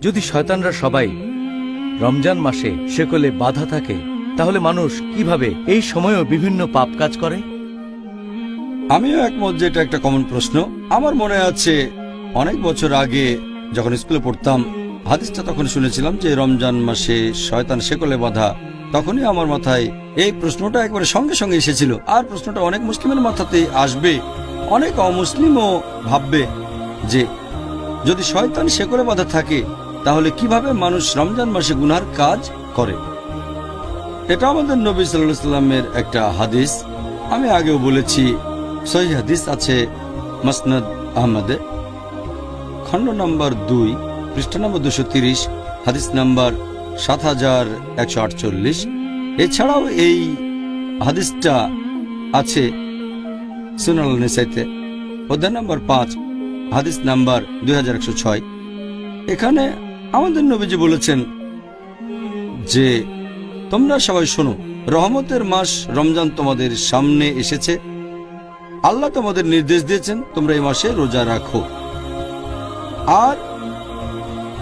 যদি শয়তানরা সবাই রমজান মাসে শেকলে বাধা থাকে, তাহলে মানুষ কিভাবে এই সময়েও বিভিন্ন পাপ কাজ করে? আমিও একমত যে এটা একটা কমন প্রশ্ন। আমার মনে আছে অনেক বছর আগে যখন স্কুলে পড়তাম, হাদিসটা তখন শুনেছিলাম যে রমজান মাসে শয়তান শেকলে বাঁধা। তখনই আমার মাথায় এই প্রশ্নটা একবারে সঙ্গে সঙ্গে এসেছিল। আর প্রশ্নটা অনেক মুসলিমের মাথাতে আসবে, অনেক অমুসলিমও ভাববে যে যদি শয়তান শেকলে বাঁধা থাকে তাহলে কিভাবে মানুষ রমজান মাসে গুনার কাজ করে। এটা আমাদের নবী সাল্লাল্লাহু আলাইহি সাল্লামের একটা হাদিস। আমি আগেও বলেছি, সহিহ হাদিস আছে মুসনাদ আহমদে, খণ্ড নম্বর 2, পৃষ্ঠা নম্বর 230, হাদিস নম্বর 7148। এছাড়াও এই হাদিসটা আছে সুনান নিসাইতে, অধ্যায় নম্বর 5, হাদিস নাম্বার 2106। এখানে আমাদের নবীজি বলেছেন যে তোমরা সবাই শোনো, রহমতের মাস রমজান তোমাদের সামনে এসেছে। আল্লাহ তোমাদের নির্দেশ দিয়েছেন তোমরা এই মাসে রোজা রাখো। আর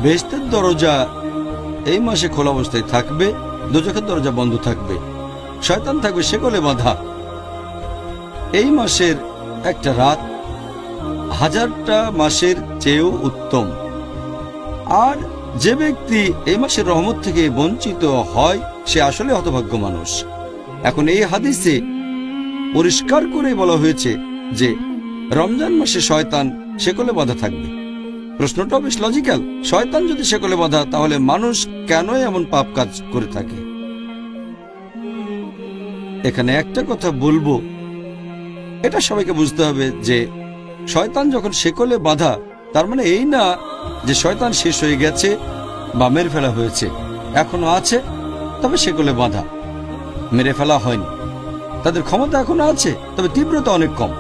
বেহেশতের দরজা এই মাসে খোলা অবস্থায় থাকবে, দোজখের দরজা বন্ধ থাকবে, শয়তান থাকবে শেকলে বাঁধা। এই মাসের একটা রাত 1000টা মাসের চেয়েও উত্তম। আর যে ব্যক্তি এই মাসের রহমত থেকে বঞ্চিত হয় সে আসলে হতভাগ্য মানুষ। এখন এই হাদিসে পরিষ্কার করে বলা হয়েছে যে রমজান মাসে শয়তান শেকলে বাঁধা থাকবে। প্রশ্নটাও বেশ লজিক্যাল। শয়তান যদি শেকলে বাঁধা, তাহলে মানুষ কেন এমন পাপ কাজ করে থাকে? এখানে একটা কথা বলবো, এটা সবাইকে বুঝতে হবে যে শয়তান যখন শেকলে বাঁধা, তার মানে এই না যে শয়তান শেষ হয়ে গেছে বা মেরে ফেলা হয়েছে। এখনো আছে, তবে শেকলে বাঁধা, মেরে ফেলা হয়নি। তাদের ক্ষমতা এখনো আছে, তবে তীব্রতা অনেক কম।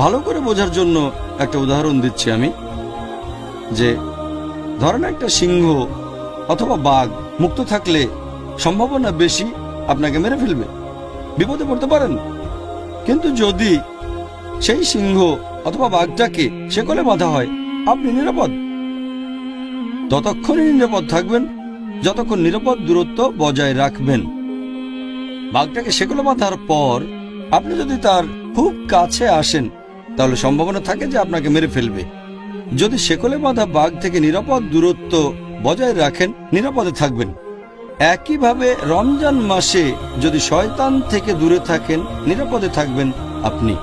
ভালো করে বোঝার জন্য একটা উদাহরণ দিচ্ছি আমি, যে ধরেন একটা সিংহ অথবা বাঘ মুক্ত থাকলে সম্ভাবনা বেশি আপনাকে মেরে ফেলবে, বিপদে পড়তে পারেন। কিন্তু যদি সেই সিংহ অথবা বাঘটাকে শেকলে বাঁধা হয়, আপনি নিরাপদ। ততক্ষণই নিরাপদ থাকবেন যতক্ষণ নিরাপদ দূরত্ব বজায় রাখবেন। বাঘটাকে শেকলে বাঁধার পর আপনি যদি তার খুব কাছে আসেন, তাহলে সম্ভাবনা থাকে যে আপনাকে মেরে ফেলবে। যদি শেকলে বাঁধা বাঘ থেকে নিরাপদ দূরত্ব বজায় রাখেন, নিরাপদে থাকবেন। একইভাবে রমজান মাসে যদি শয়তান থেকে দূরে থাকেন, নিরাপদে থাকবেন আপনি।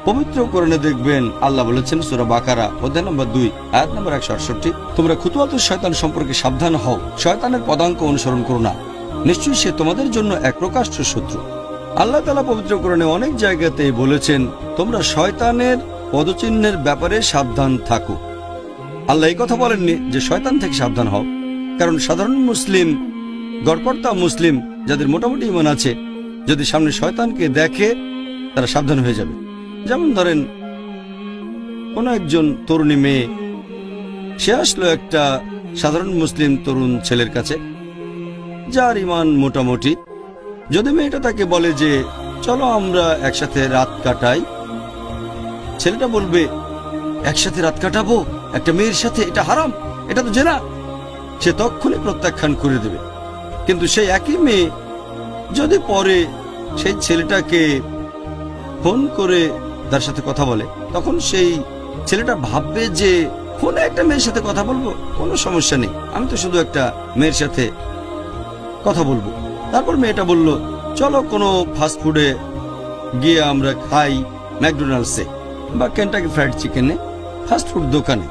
পবিত্র কোরআনে দেখবেন আল্লাহ বলেছেন সূরা বাকারা, অধ্যায় নম্বর 2, আয়াত নম্বর 168, তোমরা খুতুওয়াতুশ শয়তান সম্পর্কে সাবধান হও, শয়তানের পদাঙ্ক অনুসরণ করো না, নিশ্চয়ই সে তোমাদের জন্য এক প্রকাশ্য শত্রু। আল্লাহ তাআলা পবিত্র কোরআনে অনেক জায়গাতে বলেছেন তোমরা শয়তানের পদচিহ্নের ব্যাপারে সাবধান থাকো। আল্লাহ এই কথা বলেননি যে শয়তান থেকে সাবধান হও, কারণ সাধারণ মুসলিম, গড়পড়তা মুসলিম যাদের মোটামুটি ঈমান আছে, যদি সামনে শয়তানকে দেখে তারা সাবধান হয়ে যাবে। যেমন ধরেন কোন একজন তরুণী মেয়ে, সে আসলো একটা সাধারণ মুসলিম তরুণ ছেলের কাছে যার ঈমান মোটামুটি। যদি মেয়েটা তাকে বলে যে চলো আমরা একসাথে রাত কাটাই, ছেলেটা বলবে একসাথে রাত কাটাবো একটা মেয়ের সাথে? এটা হারাম, এটা তো জেনা। সে তক্ষুনি প্রত্যাখ্যান করে দেবে। কিন্তু সেই একই মেয়ে যদি পরে সেই ছেলেটাকে ফোন করে তার সাথে কথা বলে, তখন সেই ছেলেটা ভাববে যে ফোনে একটা মেয়ের সাথে কথা বলবো, কোনো সমস্যা নেই, আমি তো শুধু একটা মেয়ের সাথে কথা বলবো। তারপর মেয়েটা বলল চলো কোনো ফাস্টফুডে গিয়ে আমরা খাই, ম্যাকডোনাল্ডসে বা কেন্টাকি ফ্রাইড চিকেনে, ফাস্টফুড দোকানে।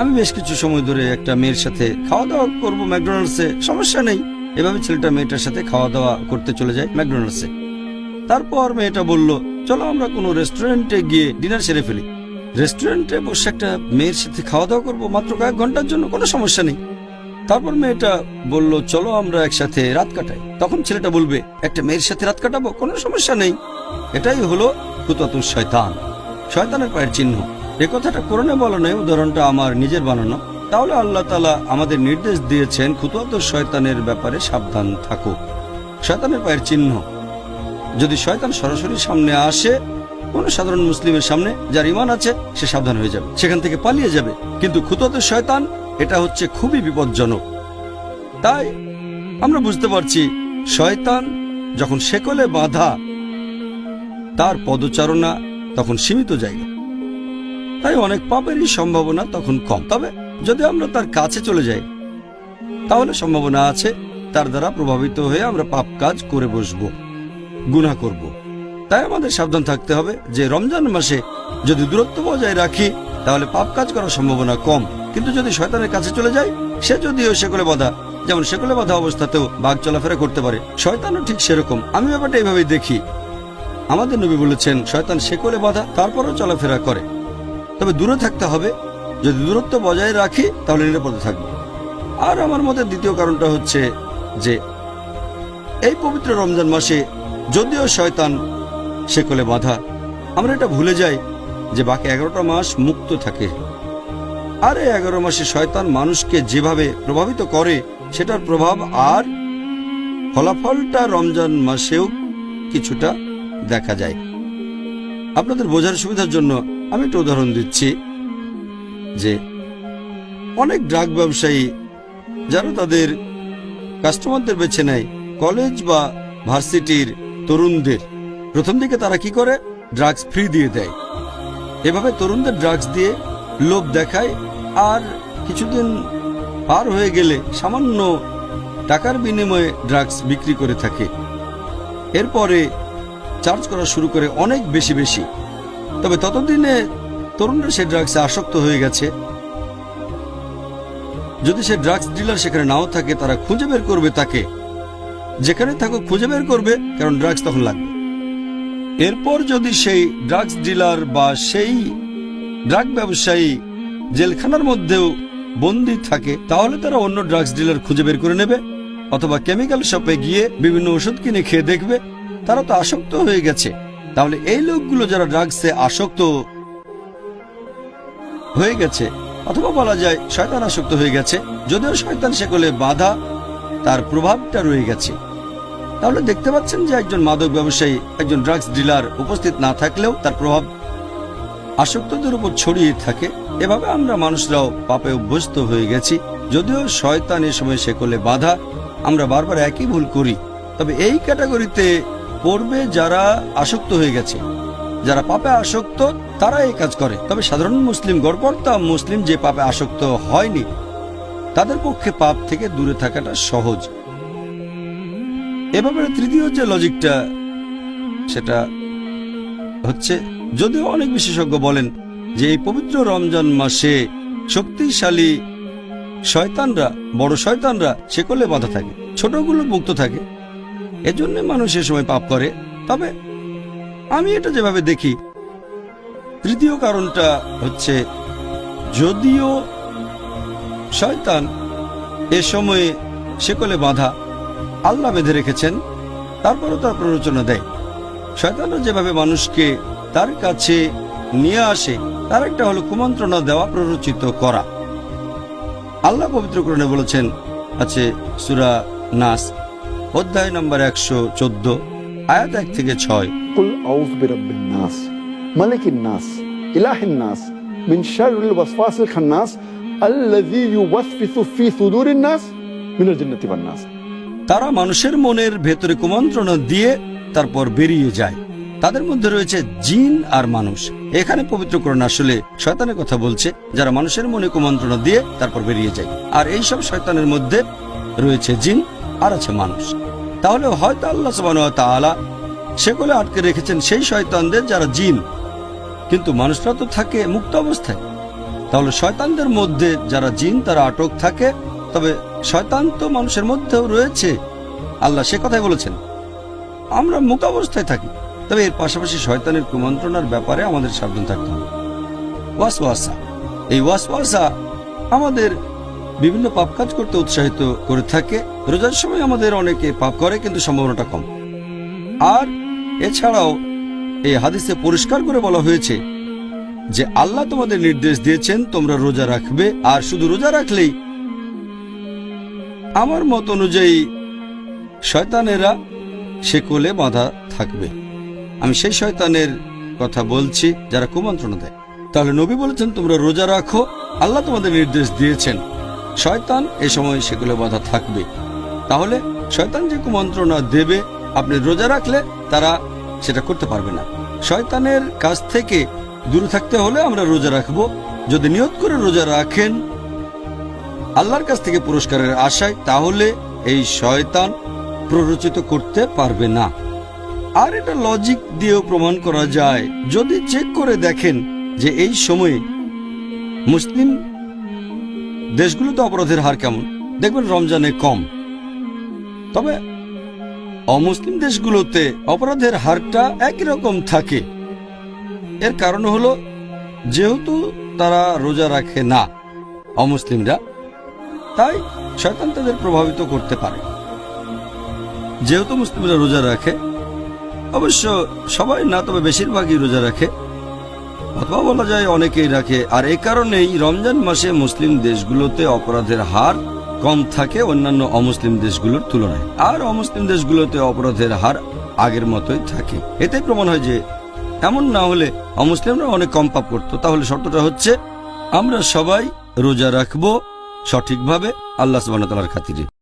আমি বেশ কিছু সময় ধরে একটা মেয়ের সাথে খাওয়া দাওয়া করবো ম্যাকডোনাল্ডসে, সমস্যা নেই। এভাবে ছেলেটা মেয়েটার সাথে খাওয়া দাওয়া করতে চলে যায় ম্যাকডোনাল্ডসে। তারপর মেয়েটা বলল চলো আমরা কোনো রেস্টুরেন্টে গিয়ে ডিনার সেরে ফেলি। রেস্টুরেন্টে বসে একটা মেয়ের সাথে খাওয়া দাওয়া করবো মাত্র কয়েক ঘন্টার জন্য, কোনো সমস্যা নেই। তারপর মেয়েটা বলল চলো আমরা একসাথে রাত কাটাই। তখন ছেলেটা বলবে একটা মেয়ের সাথে রাত কাটাবো, কোনো সমস্যা নেই। এটাই হলো খুতুওয়াতুশ শয়তান, শয়তানের পায়ের চিহ্ন। এ কথাটা কোরআনে বলা নয়, উদাহরণটা আমার নিজের বানানো। তাহলে আল্লাহ তাআলা আমাদের নির্দেশ দিয়েছেন খুতুওয়াতুশ শয়তানের ব্যাপারে সাবধান থাকো। শয়তানের পায়ের চিহ্ন, যদি শয়তান সরাসরি সামনে আসে, কোন সাধারণ মুসলিমের সামনে যার ঈমান আছে, সে সাবধান হয়ে যাবে, সেখান থেকে পালিয়ে যাবে। কিন্তু খুতুওয়াতুশ শয়তান এটা হচ্ছে খুবই বিপজ্জনক। তাই আমরা বুঝতে পারছি শয়তান যখন শেকলে বাঁধা, তার পদচারণা তখন সীমিত জায়গা, তাই অনেক পাপেরই সম্ভাবনা তখন কম। তবে যদি আমরা তার কাছে চলে যাই তাহলে সম্ভাবনা আছে তার দ্বারা প্রভাবিত হয়ে আমরা পাপ কাজ করে বসবো, গুনাহ করব। তাই আমাদের সাবধান থাকতে হবে যে রমজান মাসে যদি দূরত্ব বজায় রাখি তাহলে পাপ কাজ করার সম্ভাবনা কম। কিন্তু যদি শয়তানের কাছে চলে যায়, সে যদিও শেকলে বাঁধা, যেমন শেকলে বাঁধা অবস্থাতেও বাঘ চলাফেরা করতে পারে, শয়তানও ঠিক সেরকম। আমি ব্যাপারটা এইভাবেই দেখি। আমাদের নবী বলেছেন শয়তান শেকলে বাঁধা, তারপরও চলাফেরা করে। তবে দূরে থাকতে হবে। যদি দূরত্ব বজায় রাখি তাহলে নিরাপদে থাকবে। আর আমার মতে দ্বিতীয় কারণটা হচ্ছে যে এই পবিত্র রমজান মাসে যদিও শয়তান শেকলে বাঁধা, আমরা এটা ভুলে যাই যে বাকি 11টা মাস মুক্ত থাকে। আর এই 11 মাসে শয়তান মানুষকে যেভাবে প্রভাবিত করে সেটার প্রভাব আর ফলাফলটা রমজান মাসেও কিছুটা দেখা যায়। আপনাদের বোঝার সুবিধার জন্য আমি একটা উদাহরণ দিচ্ছি যে অনেক ড্রাগ ব্যবসায়ী যারা তাদের কাস্টমারদের বেছে নেয় কলেজ বা ভার্সিটির তরুণদের, প্রথম দিকে তারা কি করে, ড্রাগস ফ্রি দিয়ে দেয়। এভাবে তরুণদের ড্রাগস দিয়ে লোভ দেখায়, আর কিছুদিন পার হয়ে গেলে সামান্য টাকার বিনিময়ে ড্রাগস বিক্রি করে থাকে। এরপরে চার্জ করা শুরু করে অনেক বেশি বেশি। তবে ততদিনে তরুণরা সে ড্রাগসে আসক্ত হয়ে গেছে। যদি সে ড্রাগস ডিলার সেখানে নাও থাকে, তারা খুঁজে বের করবে তাকে, যেখানে থাকুক খুঁজে বের করবে, কারণ ড্রাগস তখন লাগবে। এরপর যদি সেই ড্রাগস ডিলার বা সেই ড্রাগ ব্যবসায়ী জেলখানার মধ্যেও বন্দী থাকে, তাহলে তারা অন্য ড্রাগস ডিলার খুঁজে বের করে নেবে, অথবা কেমিক্যাল শপে গিয়ে বিভিন্ন ওষুধ কিনে খেয়ে দেখবে তারা তো আসক্ত হয়ে গেছে। তাহলে এই লোকগুলো যারা ড্রাগসে আসক্ত হয়ে গেছে, অথবা বলা যায় শয়তান আসক্ত হয়ে গেছে, যদিও শয়তান শেকলে বাঁধা, তার প্রভাবটা রয়ে গেছে। তাহলে দেখতে পাচ্ছেন যে একজন মাদক ব্যবসায়ী, একজন ড্রাগস ডিলার উপস্থিত না থাকলেও তার প্রভাব আসক্তদের উপর ছড়িয়ে থাকে। এভাবে আমরা মানুষরাও পাপে অভ্যস্ত হয়ে গেছি। যদিও শয়তান এ সময় শেকলে বাঁধা, আমরা বারবার একই ভুল করি। তবে এই ক্যাটাগরিতে পড়বে যারা আসক্ত হয়ে গেছে, যারা পাপে আসক্ত, তারা এই কাজ করে। তবে সাধারণ মুসলিম, গড়পড়তা মুসলিম যে পাপে আসক্ত হয়নি, তাদের পক্ষে পাপ থেকে দূরে থাকাটা সহজ। এভাবে তৃতীয় যে লজিকটা, সেটা হচ্ছে যদিও অনেক বিশেষজ্ঞ বলেন যে এই পবিত্র রমজান মাসে শক্তিশালী শয়তানরা, বড় শয়তানরা শেকলে বাঁধা থাকে, ছোটগুলো মুক্ত থাকে, এজন্য মানুষ এ সময় পাপ করে। তবে আমি এটা যেভাবে দেখি, তৃতীয় কারণটা হচ্ছে যদিও শয়তান এ সময়ে শেকলে বাঁধা, আল্লাহ বেঁধে রেখেছেন, তারপরও তার প্ররোচনা দেয়। শয়তানরা যেভাবে মানুষকে তার কাছে নিয়ে আসে, তার একটা হলো কুমন্ত্রণা দেওয়া, প্ররোচিত করা। আল্লাহ পবিত্র কোরআনে বলেছেন, আছে সূরা নাস অধ্যায় নম্বর 114 আয়াত 1 থেকে 6, কুল আউযু বিরাব্বিন নাস মালিকিন নাস ইলাহিন নাস মিন শাররিল ওয়াসওয়াসিল খান্নাস আল্লাযী ইউওয়াসওয়িসু ফি সুদুরিন নাস মিনাল জিন্নাতি ওয়ান নাস। তারা মানুষের মনের ভেতরে কুমন্ত্রণা দিয়ে তারপর বেরিয়ে যায়। তাদের মধ্যে রয়েছে জিন আর মানুষ। এখানে পবিত্র কোরআন আসলে শয়তানের কথা বলছে, যারা মানুষের মনে কুমন্ত্রণা দিয়ে তারপর বেরিয়ে যায়। আর এই সব শয়তানের মধ্যে রয়েছে জিন আর আছে মানুষ। তাহলে হয়তো আল্লাহ সুবহানাহু ওয়া তাআলা সেগুলো আটকে রেখেছেন সেই শয়তানদের যারা জিন, কিন্তু মানুষরা তো থাকে মুক্ত অবস্থায়। তাহলে শয়তানদের মধ্যে যারা জিন তারা আটক থাকে, তবে শয়তান তো মানুষের মধ্যেও রয়েছে। আল্লাহ সে কথাই বলেছেন আমরা মুক্ত অবস্থায় থাকি। তবে এর পাশাপাশি শয়তানের কুমন্ত্রণার ব্যাপারে আমাদের সাবধান থাকতে হবে। ওয়াসওয়াসা, এই ওয়াসওয়াসা আমাদের বিভিন্ন পাপ কাজ করতে উৎসাহিত করে থাকে। রোজার সময় আমাদের অনেকে পাপ করে, কিন্তু সম্ভাবনাটা কম। আর এছাড়াও এই হাদিসে পরিষ্কার করে বলা হয়েছে যে আল্লাহ তোমাদের নির্দেশ দিয়েছেন তোমরা রোজা রাখবে, আর শুধু রোজা রাখলেই আমার মত অনুযায়ী শয়তানেরা শেকলে বাঁধা থাকবে। আমি সেই শয়তানের কথা বলছি যারা কুমন্ত্রণা দেয়। তাহলে নবী বলেছেন তোমরা রোজা রাখো, আল্লাহ তোমাদের নির্দেশ দিয়েছেন। শয়তান এ সময় সেগুলো বাধা থাকবে। তাহলে শয়তান যে কুমন্ত্রণা দেবে আপনি রোজা রাখলে তারা সেটা করতে পারবে না। শয়তানের কাছ থেকে দূরে থাকতে হলে আমরা রোজা রাখবো। যদি নিয়ত করে রোজা রাখেন আল্লাহর কাছ থেকে পুরস্কারের আশায়, তাহলে এই শয়তান প্ররোচিত করতে পারবে না। আর এটা লজিক দিয়েও প্রমাণ করা যায়। যদি চেক করে দেখেন যে এই সময়ে মুসলিম দেশগুলোতে অপরাধের হার কেমন, দেখবেন রমজানে কম। তবে অমুসলিম দেশগুলোতে অপরাধের হারটা একই রকম থাকে। এর কারণ হলো যেহেতু তারা রোজা রাখে না অমুসলিমরা, তাই শয়তান তাদের প্রভাবিত করতে পারে। যেহেতু মুসলিমরা রোজা রাখে, অবশ্য সবাই না, তবে বেশিরভাগই রোজা রাখে, অথবা বলা যায় অনেকেই রাখে। আর এই কারণেই রমজান মাসে মুসলিম দেশগুলোতে অপরাধের হার কম থাকে অন্যান্য অমুসলিম দেশগুলোর তুলনায়। আর অমুসলিম দেশগুলোতে অপরাধের হার আগের মতোই থাকে। এতে প্রমাণ হয় যে এমন না হলে অমুসলিমরা অনেক কম পাপ করত। তাহলে শর্তটা হচ্ছে আমরা সবাই রোজা রাখবো সঠিকভাবে আল্লাহ সুবহানাহু ওয়া তাআলার খাতিরে।